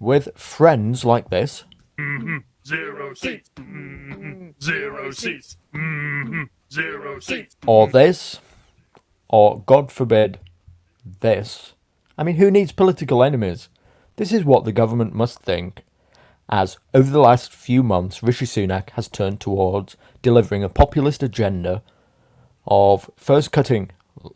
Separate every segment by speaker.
Speaker 1: with friends like this.
Speaker 2: Zero seats. Zero seats. Zero seats.
Speaker 1: Or this. Or, God forbid, this. I mean, who needs political enemies? This is what the government must think, as over the last few months, Rishi Sunak has turned towards delivering a populist agenda of first cutting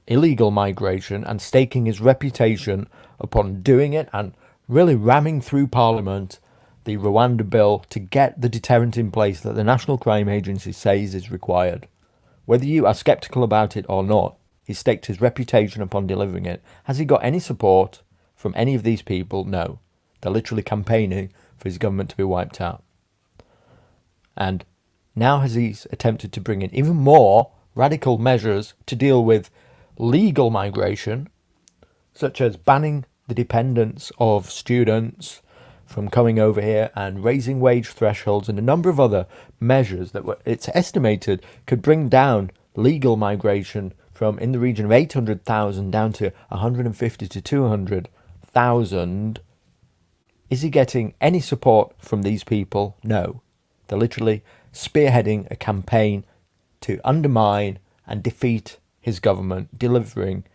Speaker 1: illegal migration and staking his reputation upon doing it and really ramming through Parliament the Rwanda bill to get the deterrent in place that the National Crime Agency says is required. Whether you are sceptical about it or not, he staked his reputation upon delivering it. Has he got any support from any of these people? No. They're literally campaigning for his government to be wiped out. And now has he attempted to bring in even more radical measures to deal with legal migration, such as banning the dependence of students from coming over here and raising wage thresholds and a number of other measures that it's estimated could bring down legal migration from in the region of 800,000 down to 150 to 200,000. Is he getting any support from these people? No. They're literally spearheading a campaign to undermine and defeat his government, delivering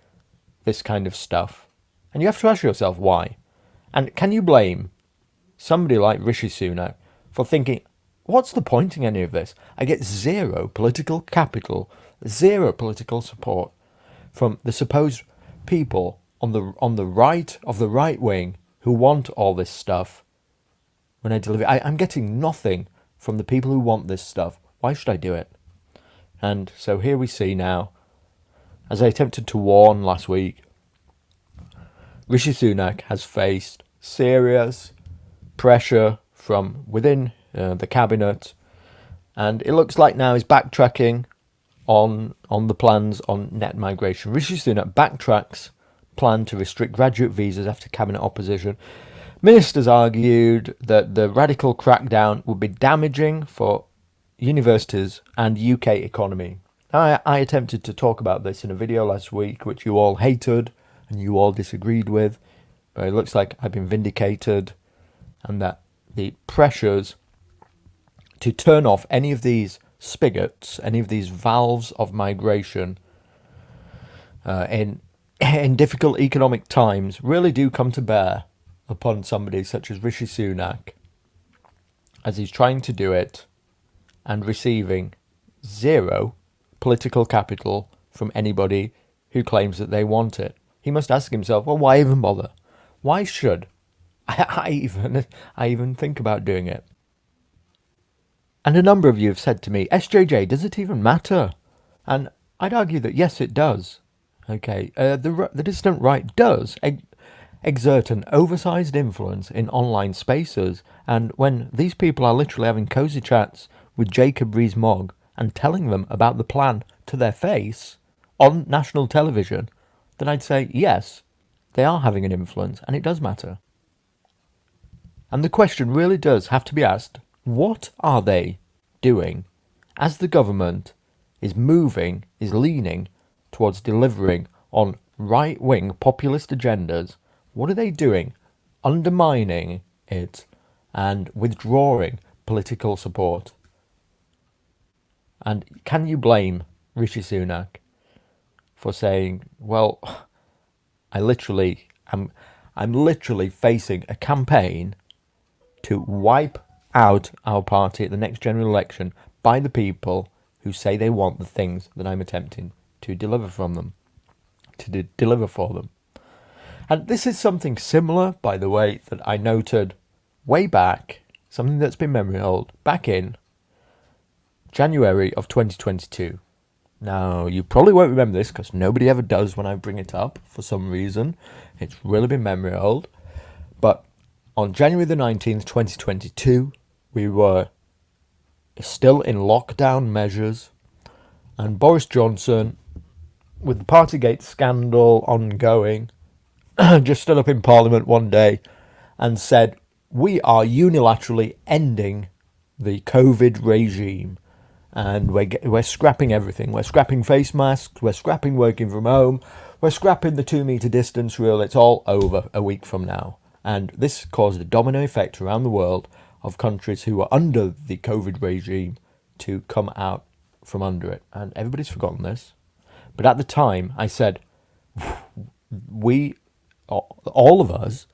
Speaker 1: this kind of stuff. And you have to ask yourself why. And can you blame somebody like Rishi Sunak for thinking, what's the point in any of this? I get zero political capital, zero political support from the supposed people on the right of the right wing who want all this stuff. When I deliver, I'm getting nothing from the people who want this stuff. Why should I do it? And so here we see now, as I attempted to warn last week, Rishi Sunak has faced serious pressure from within the cabinet, and it looks like now he's backtracking on the plans on net migration. Rishi Sunak backtracks plan to restrict graduate visas after cabinet opposition. Ministers argued that the radical crackdown would be damaging for universities and UK economy. I attempted to talk about this in a video last week, which you all hated and you all disagreed with, but it looks like I've been vindicated, and that the pressures to turn off any of these spigots, any of these valves of migration in difficult economic times really do come to bear upon somebody such as Rishi Sunak, as he's trying to do it and receiving zero political capital from anybody who claims that they want it. He must ask himself, well, why even bother? Why should I even think about doing it? And a number of you have said to me, SJJ, does it even matter? And I'd argue that yes, it does. Okay, the Dissident Right does exert an oversized influence in online spaces, and when these people are literally having cozy chats with Jacob Rees-Mogg and telling them about the plan to their face on national television, then I'd say yes, they are having an influence, and it does matter. And the question really does have to be asked, what are they doing as the government is leaning towards delivering on right-wing populist agendas? What are they doing? Undermining it and withdrawing political support. And can you blame Rishi Sunak for saying, well, I'm literally facing a campaign to wipe out our party at the next general election by the people who say they want the things that I'm attempting to deliver from them, to deliver for them. And this is something similar, by the way, that I noted way back, something that's been memory hold, back in January of 2022. Now, you probably won't remember this because nobody ever does when I bring it up for some reason. It's really been memory hold. But on January the 19th, 2022, we were still in lockdown measures, and Boris Johnson, with the Partygate scandal ongoing, just stood up in Parliament one day and said, we are unilaterally ending the COVID regime, and we're scrapping everything. We're scrapping face masks, we're scrapping working from home, we're scrapping the 2 metre distance rule. It's all over a week from now. And this caused a domino effect around the world of countries who were under the COVID regime to come out from under it. And everybody's forgotten this. But at the time, I said, we, all of us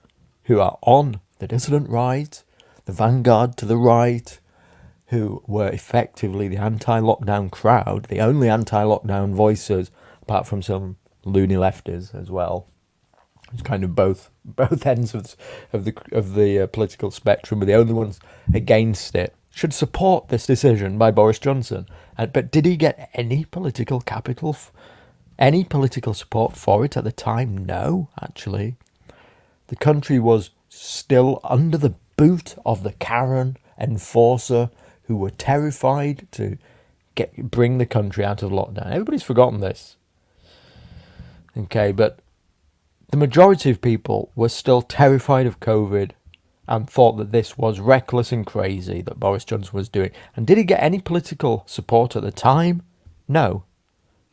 Speaker 1: who are on the dissident right, the vanguard to the right, who were effectively the anti-lockdown crowd, the only anti-lockdown voices, apart from some loony lefties as well. It's kind of both ends of the political spectrum, but the only ones against it should support this decision by Boris Johnson. But did he get any political capital, any political support for it at the time? No, actually. The country was still under the boot of the Karen enforcer who were terrified to bring the country out of lockdown. Everybody's forgotten this. Okay, but the majority of people were still terrified of COVID and thought that this was reckless and crazy that Boris Johnson was doing. And did he get any political support at the time? No.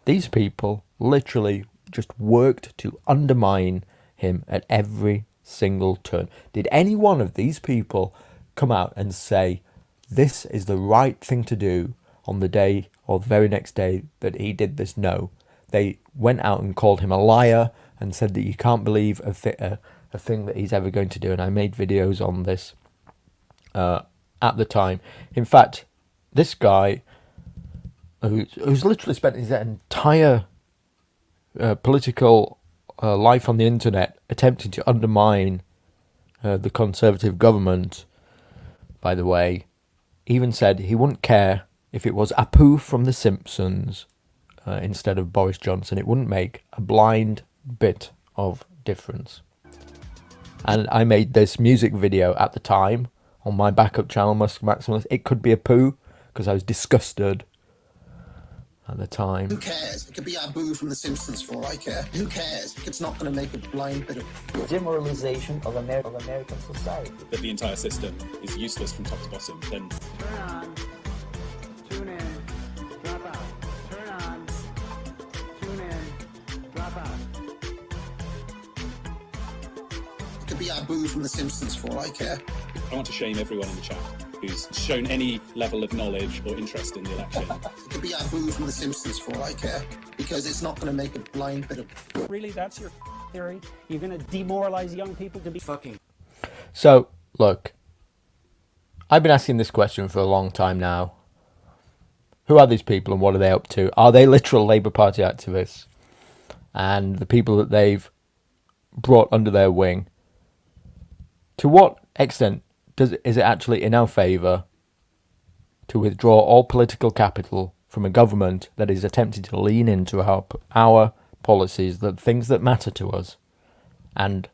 Speaker 1: These people literally just worked to undermine him at every single turn. Did any one of these people come out and say, this is the right thing to do on the day or the very next day that he did this? No. They went out and called him a liar and said that you can't believe a thing that he's ever going to do. And I made videos on this at the time. In fact, this guy who's literally spent his entire political life on the internet attempting to undermine the Conservative government, by the way, even said he wouldn't care if it was Apu from The Simpsons instead of Boris Johnson. It wouldn't make a blind bit of difference. And I made this music video at the time on my backup channel, Musk Maximalist. It could be Apu, because I was disgusted at the time.
Speaker 3: Who cares? It could be Abu from The Simpsons for all I care. Who cares? It's not going to make a blind bit of
Speaker 4: demoralization of American society.
Speaker 5: That the entire system is useless from top to bottom, then
Speaker 6: turn on, tune in, drop out. Turn on, tune in, drop out.
Speaker 3: it could be Abu from The Simpsons for all I care.
Speaker 5: I want to shame everyone in the chat who's shown any level of knowledge or interest in the election.
Speaker 3: It could be Abu from The Simpsons for all I care, because it's not going to make a blind bit of...
Speaker 7: Really, that's your theory? You're going to demoralize young people to be fucking...
Speaker 1: So, look, I've been asking this question for a long time now. Who are these people and what are they up to? Are they literal Labour Party activists? And the people that they've brought under their wing, to what extent is it actually in our favour to withdraw all political capital from a government that is attempting to lean into our policies, the things that matter to us, and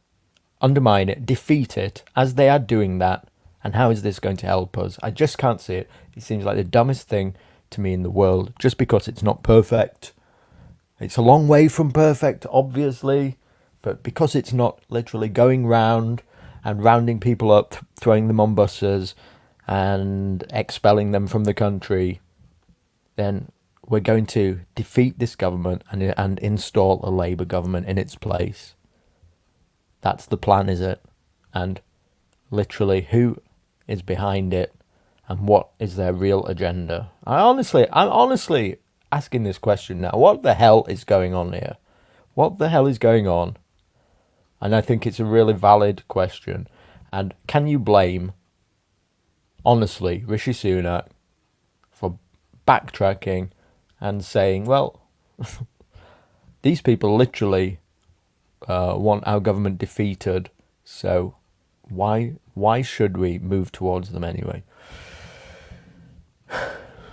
Speaker 1: undermine it, defeat it, as they are doing that? And how is this going to help us? I just can't see it. It seems like the dumbest thing to me in the world, just because it's not perfect. It's a long way from perfect, obviously, but because it's not literally going round and rounding people up, throwing them on buses and expelling them from the country, then we're going to defeat this government and install a Labour government in its place. That's the plan, is it? And literally, who is behind it and what is their real agenda? I'm honestly asking this question now. What the hell is going on here? What the hell is going on? And I think it's a really valid question. And can you blame, honestly, Rishi Sunak for backtracking and saying, well, these people literally want our government defeated, so why should we move towards them anyway?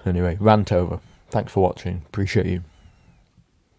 Speaker 1: Anyway, rant over. Thanks for watching. Appreciate you.